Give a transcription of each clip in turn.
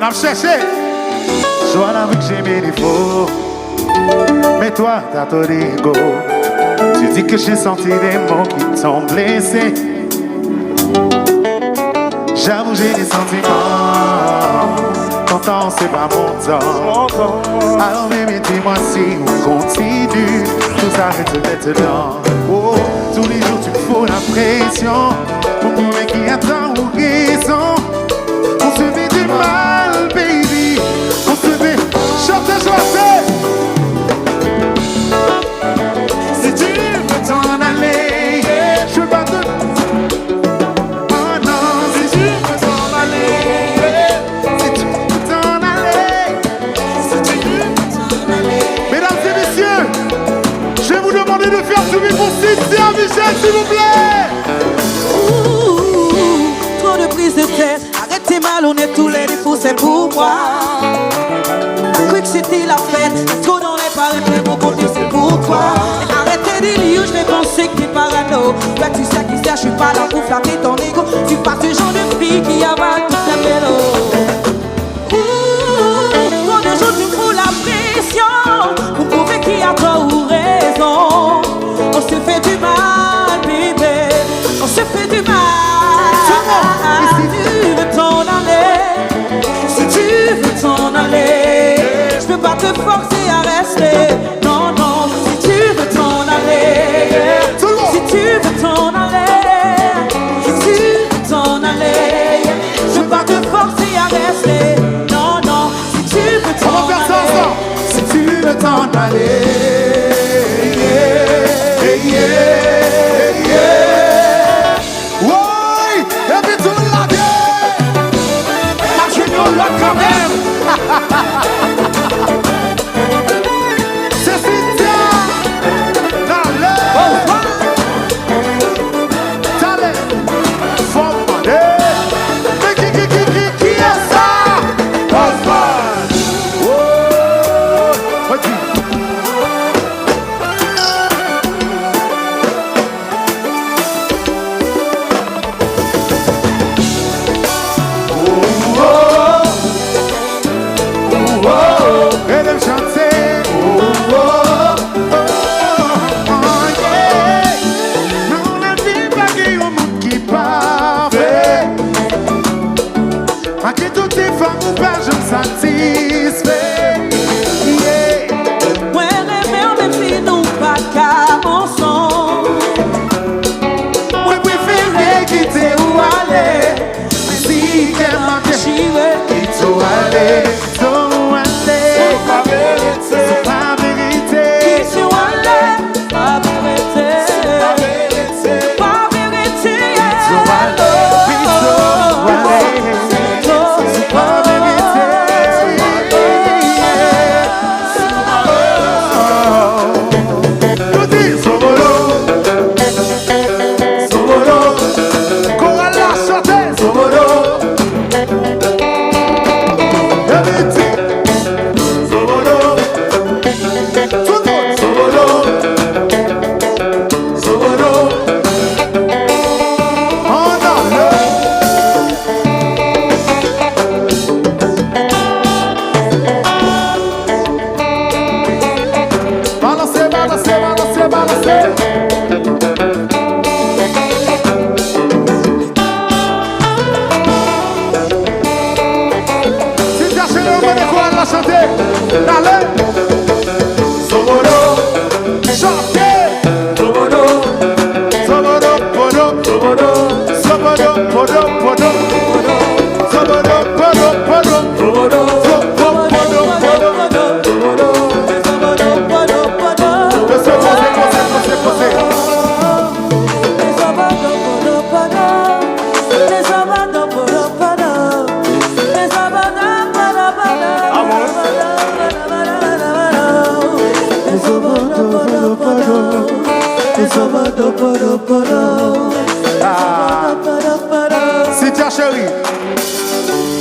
M'a cherché. Je vois la vie que j'ai mes défauts. Mais toi, t'as ton ego. Tu dis que j'ai senti des mots qui t'ont blessé. J'avoue, j'ai des sentiments. Ton temps, c'est pas mon temps. Alors, bébé, dis-moi si on continue. Tout s'arrête maintenant. Oh, tous les jours, tu me fous la pression. Pour prouver qu'il y a tant ou raison. On se fait du mal, baby. On se fait chanter, chanter. Si tu veux t'en aller, je veux pas te... Oh non, si tu veux t'en aller, si tu veux t'en aller, si tu veux t'en aller. Mesdames et messieurs, je vais vous demander de faire suivre pour Cynthia Michel, s'il vous plaît. Trop de prise de tête, arrêtez malhonnête, tous les défauts c'est pour moi. Cru que c'était la fête, trop dans les pareils, mais mon côté c'est pour toi. Arrêtez des lieux, je vais penser que t'es parano. Ouais, tu sais qui sait, je suis pas là pour flatter ton ego. Tu pas ce genre de fille qui avale toute la vélo. Trop de jours tu me fous la pression pour prouver qu'il y a tort ou raison. On se fait du mal, bébé. On se fait du mal. Si tu veux t'en aller, si tu veux t'en aller, je peux pas te forcer à rester. Non, non, si tu veux t'en aller, si tu veux t'en aller, si tu veux t'en aller, je peux pas te forcer à rester. Non, non, si tu veux t'en aller, si tu veux t'en aller. Quand même. C'est Cynthia. Talent. Femme. Mais qui est ça? Osman. Oh. Vas-y. Cynthia chérie,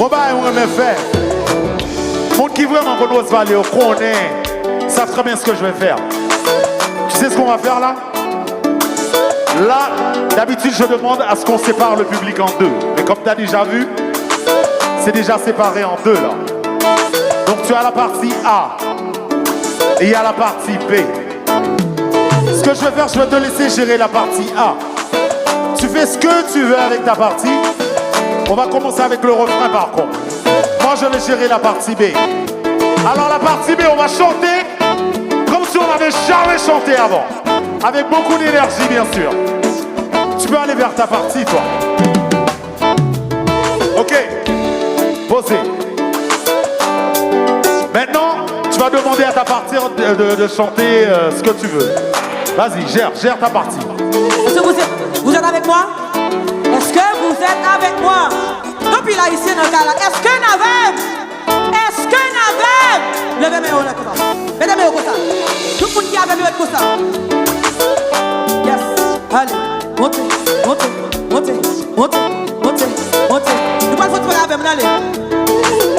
on va me faire. Monde qui vraiment connaît Osvaldo, connaît, savent très bien ce que je vais faire. Tu sais ce qu'on va faire là? Là, d'habitude, je demande à ce qu'on sépare le public en deux. Mais comme tu as déjà vu, c'est déjà séparé en deux là. Donc tu as la partie A et il y a la partie B. Ce que je vais faire, je vais te laisser gérer la partie A. Tu fais ce que tu veux avec ta partie. On va commencer avec le refrain par contre. Moi je vais gérer la partie B. Alors la partie B, on va chanter comme si on n'avait jamais chanté avant. Avec beaucoup d'énergie bien sûr. Tu peux aller vers ta partie toi. Ok. Posez. Maintenant, tu vas demander à ta partie de chanter ce que tu veux. Vas-y, gère ta partie. Est-ce que vous êtes avec moi? Est-ce que vous êtes avec moi? Depuis là, ici, dans le cas là, est-ce que levez mes mains comme ça. Mettez mes mains comme ça. Tout le monde qui a mes mains comme ça. Yes. Allez, montez. Nous pas le faire avec moi, allez.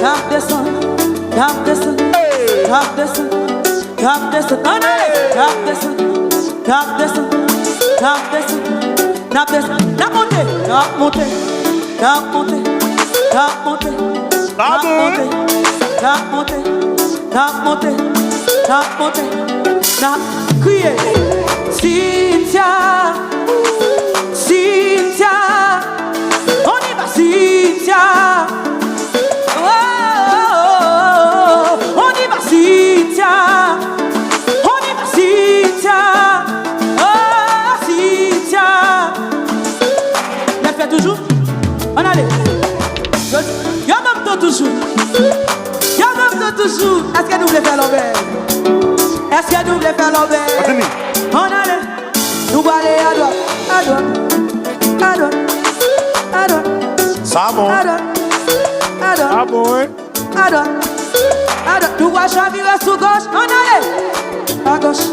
Tap descend. Criez. Cynthia, on y va, Cynthia. On y va, Cynthia. Oh, Cynthia. Elle fait toujours. On allait. Y'a même temps toujours. Est-ce que nous voulons faire l'envers? On allait. Nous allons aller à droite. Ça bon. Ah bon, hein? À droite. Nous allons chavirer sous gauche. On allait. À gauche.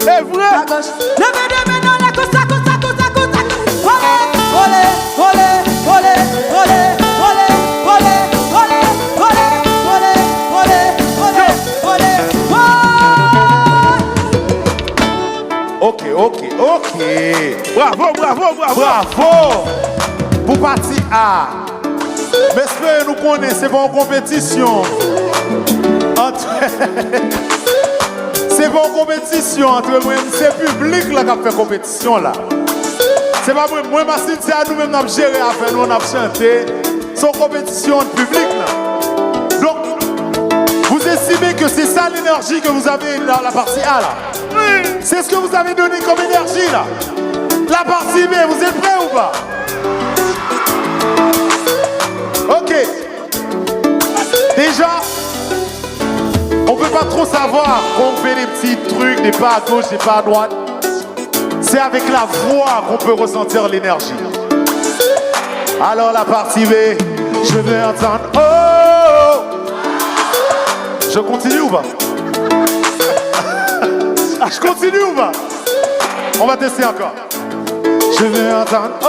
C'est vrai. À gauche. Levez deux mains dans la côte. Ok. Bravo. Pour partie A. Mais espérez nous connaître, c'est pas en compétition. C'est pas en compétition entre moi, c'est le public là qui a fait compétition là. C'est pas moi, ma Cynthia, nous-mêmes nous avons géré à faire, nous on a chanté. C'est une compétition de public là. Donc, vous estimez que c'est ça l'énergie que vous avez dans la partie A là? Oui. C'est ce que vous avez donné comme énergie là. La partie B, vous êtes prêts ou pas? Ok. Déjà, on peut pas trop savoir quand on fait des petits trucs, des pas à gauche, des pas à droite. C'est avec la voix qu'on peut ressentir l'énergie. Alors la partie B, je vais entendre oh. Je continue ou pas? Je continue ou pas? On va tester encore. Je vais entendre oh.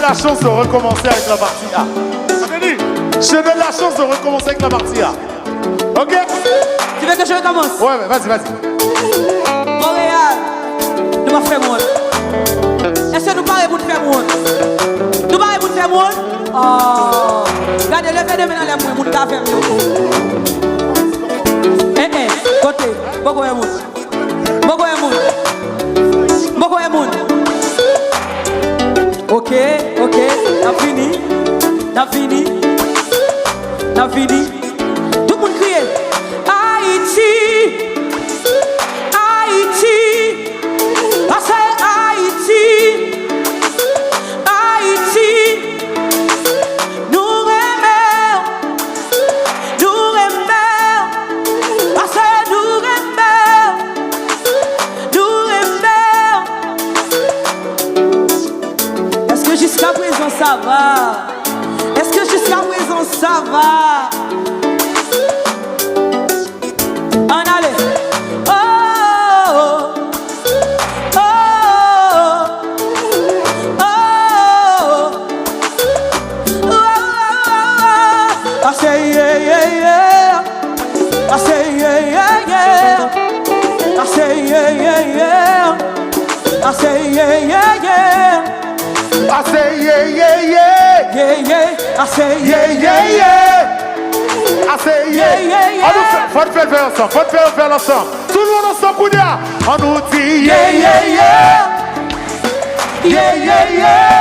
La chance de recommencer avec la partie A. Je te donne la chance de recommencer avec la partie A. Ok? Tu veux que je recommence? Ouais, vas-y. Montréal, nous allons faire monde. Est-ce que nous parlons pour faire monde? Nous parlons pour faire monde? Oh, regardez, levez deux mains dans les mains, nous allons faire monde. Côté, beaucoup de monde. Ok, t'as fini. Tout le monde crie. Haïti, I say Haïti, nous aimons, I say nous aimons, présent ça va? Est-ce que jusqu'à présent ça va? En allez. Oh, oh, oh, oh, oh, oh. I say yeah, yeah, yeah. I say yeah, yeah, yeah. I say yeah, yeah, yeah. I say yeah, yeah, yeah. I say yeah, yeah, yeah. Yeah, yeah. I say Yeah, yeah, yeah. I say yeah, yeah, yeah. On nous fait ensemble, faut faire ensemble. Tout le monde ensemble, Kounia. On nous dit Yeah, yeah, yeah. Yeah, yeah, yeah.